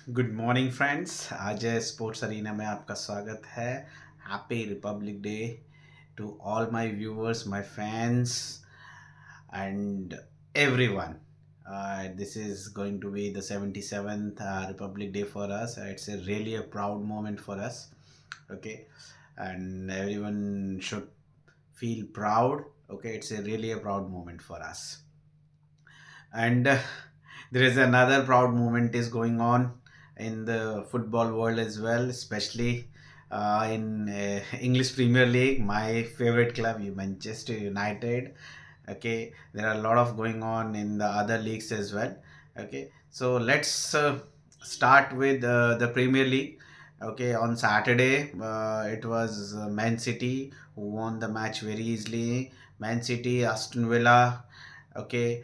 Good morning friends. आज sports arena में आपका स्वागत है। Happy Republic Day to all my viewers, my fans and everyone. This is going to be the 77th Republic Day for us. It's a really a proud moment for us. Okay, and everyone should feel proud. Okay, it's a really a proud moment for us. And there is another proud moment is going on in the football world as well, especially in English Premier League. My favorite club, Manchester United. Okay, there are a lot of going on in the other leagues as well. Okay, so let's start with the Premier League. Okay, on Saturday, it was Man City who won the match very easily. Man City, Aston Villa. Okay,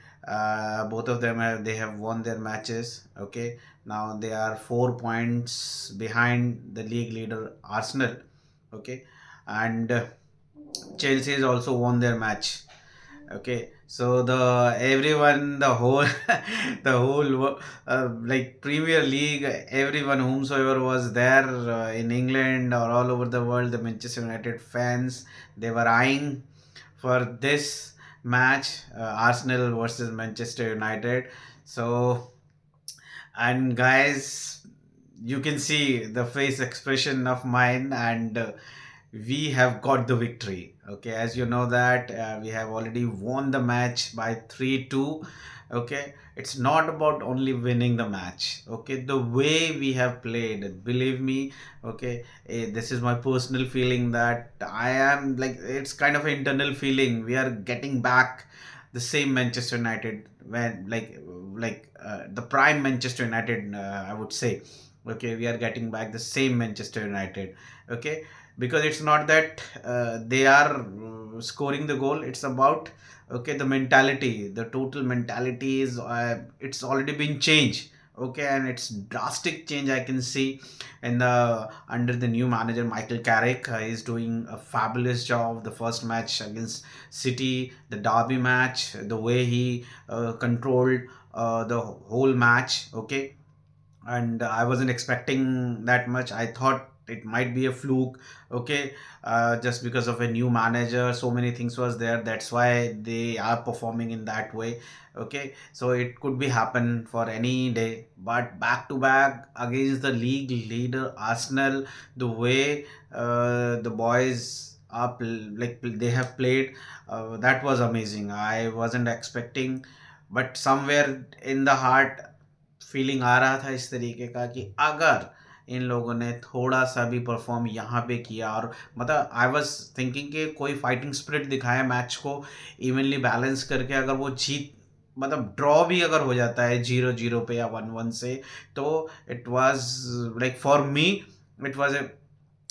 both of them they have won their matches. Okay, now they are 4 points behind the league leader Arsenal. Okay, and Chelsea has also won their match. Okay, so the everyone, the whole the whole like Premier League, everyone whomsoever was there in England or all over the world, the Manchester United fans, they were eyeing for this match, Arsenal versus Manchester United. So, and guys, you can see the face expression of mine, and we have got the victory. Okay, as you know that we have already won the match by 3-2. Okay, it's not about only winning the match. Okay, the way we have played, believe me. Okay, this is my personal feeling that I am like, it's kind of an internal feeling. We are getting back the same Manchester United when the prime Manchester United, I would say. Okay, we are getting back the same Manchester United. Okay, because it's not that they are scoring the goal. It's about, okay, the mentality, the total mentality is it's already been changed. Okay, and it's drastic change I can see in the under the new manager Michael Carrick. Is doing a fabulous job. The first match against City, the derby match, the way he controlled the whole match. Okay, and I wasn't expecting that much. I thought it might be a fluke. Okay, just because of a new manager, so many things was there. That's why they are performing in that way. Okay, so it could be happen for any day. But back to back against the league leader Arsenal, the way the boys are they have played, that was amazing. I wasn't expecting, but somewhere in the heart feeling आ रहा था इस तरीके का कि अगर इन लोगों ने थोड़ा सा भी परफॉर्म यहाँ पे किया, और मतलब आई वाज थिंकिंग कि कोई फाइटिंग स्पिरिट दिखाए, मैच को इवनली बैलेंस करके, अगर वो जीत मतलब ड्रॉ भी अगर हो जाता है 0-0 पे या 1-1 से, तो it was like for me, it was A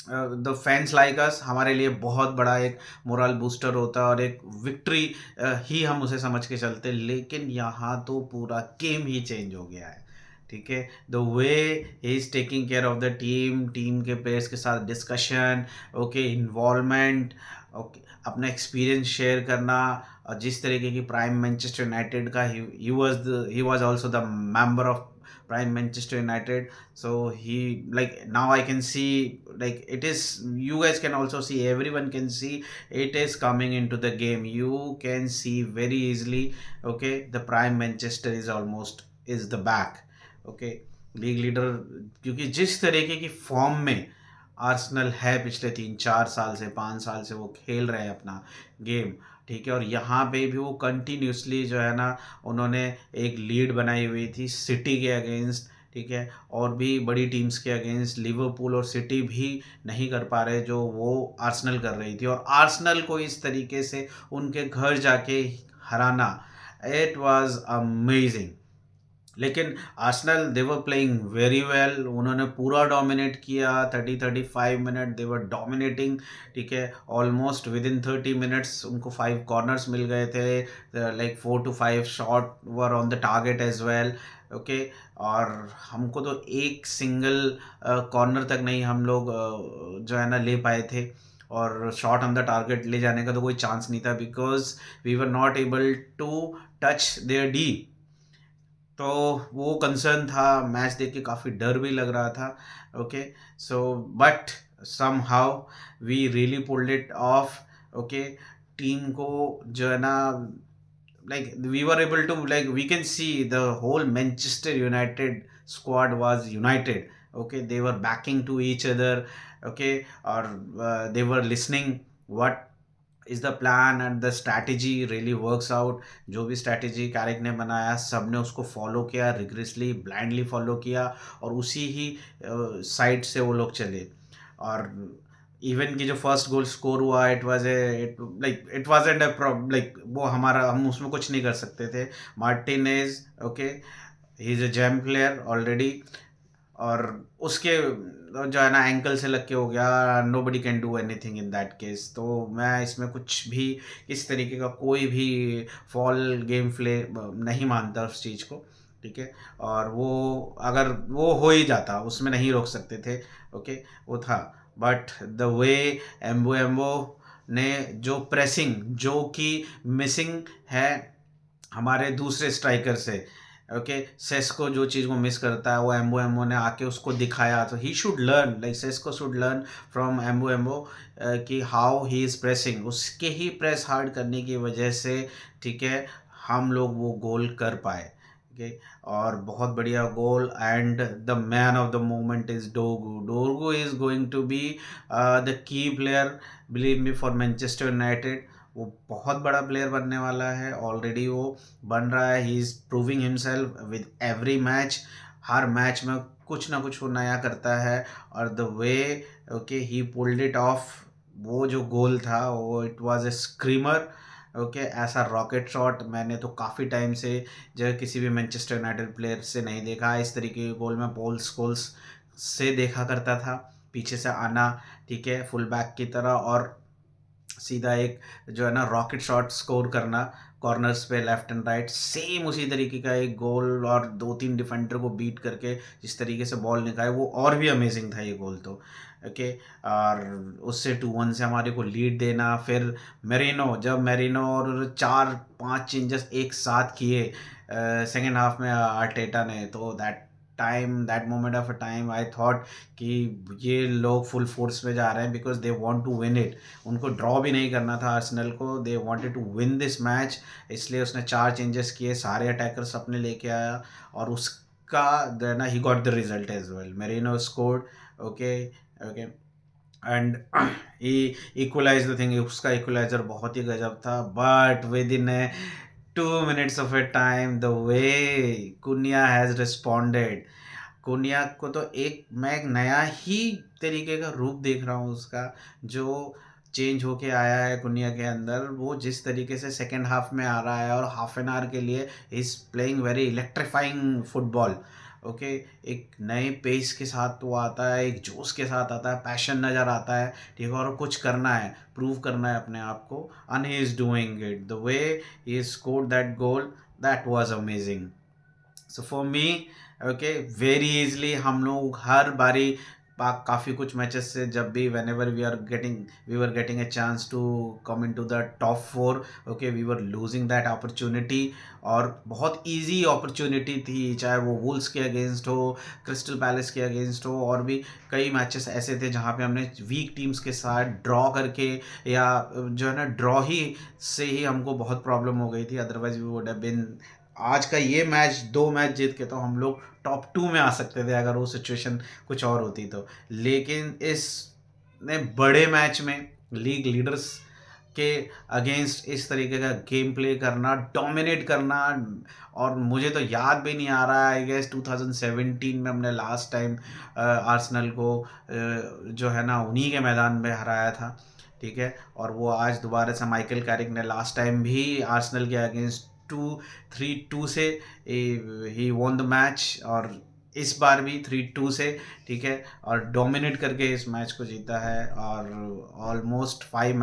the fans like us, हमारे लिए बहुत बड़ा एक मोरल बूस्टर होता है और एक विक्ट्री ही हम उसे समझ के चलते। लेकिन यहाँ तो पूरा गेम ही चेंज हो गया है। ठीक है, the way he is taking care of the team, team के प्लेयर्स के साथ डिस्कशन, ओके, इन्वॉल्वमेंट, ओके, अपना एक्सपीरियंस शेयर करना। और जिस तरीके की प्राइम मैनचेस्टर यूनाइटेड का he was also the member of prime Manchester United. So he, like, now I can see, like, it is, you guys can also see, everyone can see, it is coming into the game. You can see very easily. Okay, the prime Manchester is almost is the back. Okay, league leader, क्योंकि जिस तरीके की form में Arsenal है पिछले 3-4 साल से, 5 साल से वो खेल रहे हैं अपना गेम। ठीक है, और यहाँ पे भी वो कंटिन्यूसली जो है ना, उन्होंने एक लीड बनाई हुई थी सिटी के अगेंस्ट। ठीक है, और भी बड़ी टीम्स के अगेंस्ट लिवरपूल और सिटी भी नहीं कर पा रहे जो वो आर्सेनल कर रही थी, और आर्सेनल को इस तरीके से उनके घर जाके हराना, इट वाज अमेजिंग। लेकिन Arsenal, they were playing very well, उन्होंने पूरा डोमिनेट किया। 30-35 मिनट दे वर डोमिनेटिंग। ठीक है, ऑलमोस्ट विद इन 30 मिनट्स उनको 5 कॉर्नर्स मिल गए थे, like 4 to 5 shot were on the target as well. Okay, और हमको तो एक सिंगल कॉर्नर तक नहीं हम लोग जो है ना ले पाए थे, और शॉट ऑन द टारगेट ले जाने का तो कोई चांस नहीं था, because we were not able to touch their d. तो वो कंसर्न था, मैच देख के काफ़ी डर भी लग रहा था। Okay, so but somehow we really pulled it off. Okay, team को जो है ना, like we were able to, like we can see the whole Manchester United squad was united. Okay, they were backing to each other. Okay, or they were listening what is the plan and the strategy really works out. जो भी strategy Carrick ने बनाया सब ने उसको follow किया, rigorously blindly follow किया, और उसी ही साइड से वो लोग चले। और इवन की जो फर्स्ट गोल स्कोर हुआ, it was a, it wasn't a, like वो हमारा, हम उसमें कुछ नहीं कर सकते थे। Martinez, okay, he is a gem player already, और उसके जो है ना एंकल से लग के हो गया, nobody can do anything in that case. तो मैं इसमें कुछ भी इस तरीके का कोई भी फॉल गेम प्ले नहीं मानता उस चीज़ को। ठीक है, और वो अगर वो हो ही जाता उसमें नहीं रोक सकते थे। ओके, वो था। बट द वे एम्बो एम्बो ने जो प्रेसिंग जो कि मिसिंग है हमारे दूसरे स्ट्राइकर से, ओके, सेस्को जो चीज़ को मिस करता है वो एम्बो एम्बो ने आके उसको दिखाया। तो he should learn, like Sesko should learn from Mbeumo Mbeumo कि हाउ ही इज़ प्रेसिंग। उसके ही प्रेस हार्ड करने की वजह से, ठीक है, हम लोग वो गोल कर पाए। ओके, और बहुत बढ़िया goal. And the man of the moment is Dorgu. Dorgu is going to be the key player, believe me, for Manchester United. वो बहुत बड़ा प्लेयर बनने वाला है, ऑलरेडी वो बन रहा है। He is proving himself with every match. Her match में कुछ ना कुछ वो नया करता है। और the way, okay, he pulled it of, वो जो गोल था वो it was A screamer. Okay, ऐसा रॉकेट शॉट मैंने तो काफ़ी टाइम से जो किसी भी मैनचेस्टर यूनाइटेड प्लेयर से नहीं देखा। इस तरीके के गोल मैं पॉल स्कोल्स से देखा करता था, पीछे से आना, ठीक है, फुल बैक की तरह, और सीधा एक जो है ना रॉकेट शॉट स्कोर करना कॉर्नर्स पे लेफ्ट एंड राइट। सेम उसी तरीके का एक गोल, और दो तीन डिफेंडर को बीट करके जिस तरीके से बॉल निकाले वो और भी अमेजिंग था ये गोल तो। ओके, और उससे 2-1 से हमारे को लीड देना। फिर मेरिनो, जब मेरिनो और 4-5 चेंजेस एक साथ किए सेकेंड हाफ में आर्टेटा ने, तो that moment of a time I thought कि ये लोग फुल फोर्स में जा रहे हैं, because they want to win it. उनको ड्रॉ भी नहीं करना था आर्सेनल को, they wanted to win this match. इसलिए उसने 4 चेंजेस किए, सारे अटैकर्स अपने लेके आया, और उसका then he got the result as well. Merino scored, okay, okay, and he equalize the thing. उसका इक्वलाइजर बहुत ही गजब था, but within 2 minutes of a time, the way Cunha has responded. Cunha को तो मैं एक नया ही तरीके का रूप देख रहा हूँ उसका, जो चेंज होके आया है कुनिया के अंदर। वो जिस तरीके से सेकेंड हाफ में आ रहा है और हाफ एन आवर के लिए is playing very electrifying football. Okay, एक नए पेस के साथ वो आता है, एक जोश के साथ आता है, पैशन नज़र आता है, ठीक है, और कुछ करना है, प्रूव करना है अपने आप को, and he is doing it the way he scored that goal. That was amazing. So for me, okay, very easily हम लोग हर बारी काफ़ी कुछ मैचेस से, जब भी whenever we were getting a chance to come in to the top 4, okay, we were losing that opportunity. और बहुत इजी अपॉर्चुनिटी थी, चाहे वो वुल्स के अगेंस्ट हो, क्रिस्टल पैलेस के अगेंस्ट हो, और भी कई मैचेस ऐसे थे जहाँ पे हमने वीक टीम्स के साथ ड्रॉ करके, या जो है ना ड्रॉ ही से ही हमको बहुत प्रॉब्लम हो गई थी। Otherwise we would have been, आज का ये मैच 2 मैच जीत के तो हम लोग टॉप 2 में आ सकते थे, अगर वो सिचुएशन कुछ और होती तो। लेकिन इस ने बड़े मैच में लीग लीडर्स के अगेंस्ट इस तरीके का गेम प्ले करना, डोमिनेट करना, और मुझे तो याद भी नहीं आ रहा है, आई गेस 2017 में हमने लास्ट टाइम आर्सेनल को जो है ना उन्हीं के मैदान में हराया था। ठीक है, और वो आज दोबारा से माइकल कैरिक ने लास्ट टाइम भी आर्सेनल के अगेंस्ट 3-2 से ही वॉन द मैच, और इस बार भी 3-2 से, ठीक है, और डोमिनेट करके इस मैच को जीता है। और ऑलमोस्ट 5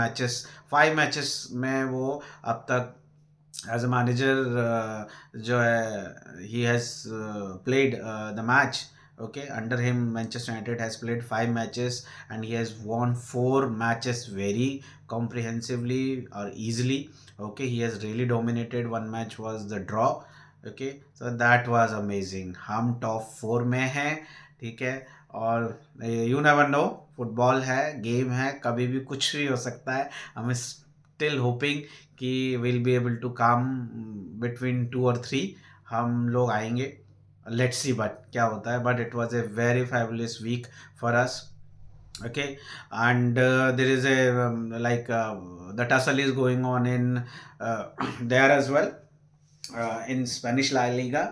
मैचेस में वो अब तक एज अ मैनेजर जो है he has played the match. Okay, under him Manchester United has played 5 matches, and he has won 4 matches very comprehensively or easily. Okay, he has really dominated. One match was the draw. Okay, so that was amazing. हम top 4 में हैं, ठीक है। और you never know, football है, game है, कभी भी कुछ भी हो सकता है। हम स्टिल होपिंग कि will be able to come between 2 और 3, हम लोग आएंगे। लेट्स सी बट क्या होता है, but it was a very fabulous week for us. Okay, and there is a the tussle is going on in there as well, in Spanish La Liga.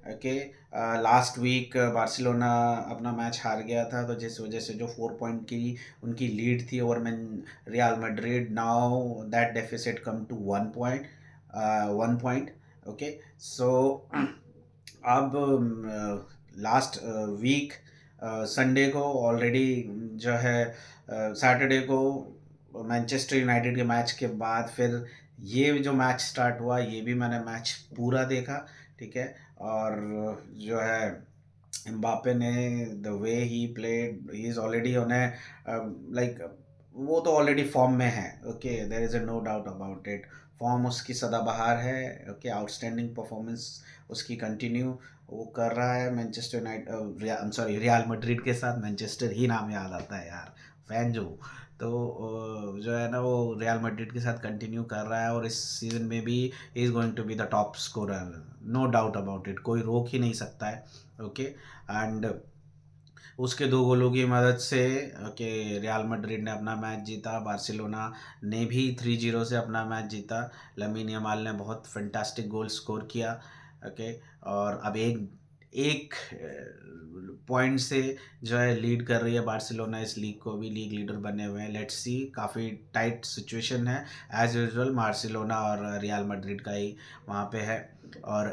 Okay, last week Barcelona अपना match हार गया था, तो जिस वजह से जो 4 point की उनकी लीड थी over Man Real Madrid, now that deficit come to 1 point, 1 point. Okay, so अब लास्ट वीक संडे को ऑलरेडी जो है, सैटरडे को मैनचेस्टर यूनाइटेड के मैच के बाद फिर ये जो मैच स्टार्ट हुआ, ये भी मैंने मैच पूरा देखा, ठीक है। और जो है एम्बापे ने, the way he played, he is already on a like, वो तो ऑलरेडी फॉर्म में है। Okay, there is a no doubt about it. Form उसकी सदाबहार है। ओके, आउटस्टैंडिंग परफॉर्मेंस उसकी कंटिन्यू वो कर रहा है Manchester United, I am sorry, Real Madrid के साथ। मैनचेस्टर ही नाम याद आता है यार, फैन जो। तो जो है ना, वो रियल मैड्रिड के साथ कंटिन्यू कर रहा है, और इस सीज़न में भी he is going to be the top scorer, no doubt about it, कोई रोक ही नहीं सकता है। ओके, एंड उसके 2 गोलों की मदद से, ओके, रियल मैड्रिड ने अपना मैच जीता, बार्सिलोना ने भी 3-0 से अपना मैच जीता। लमीन यमाल ने बहुत फैंटास्टिक गोल स्कोर किया। ओके, और अब एक एक पॉइंट से जो है लीड कर रही है बार्सिलोना, इस लीग को भी लीग लीडर बने हुए हैं। लेट्स सी, काफ़ी टाइट सिचुएशन है एज यूजुअल, बार्सिलोना और रियल मैड्रिड का ही वहाँ पे है। और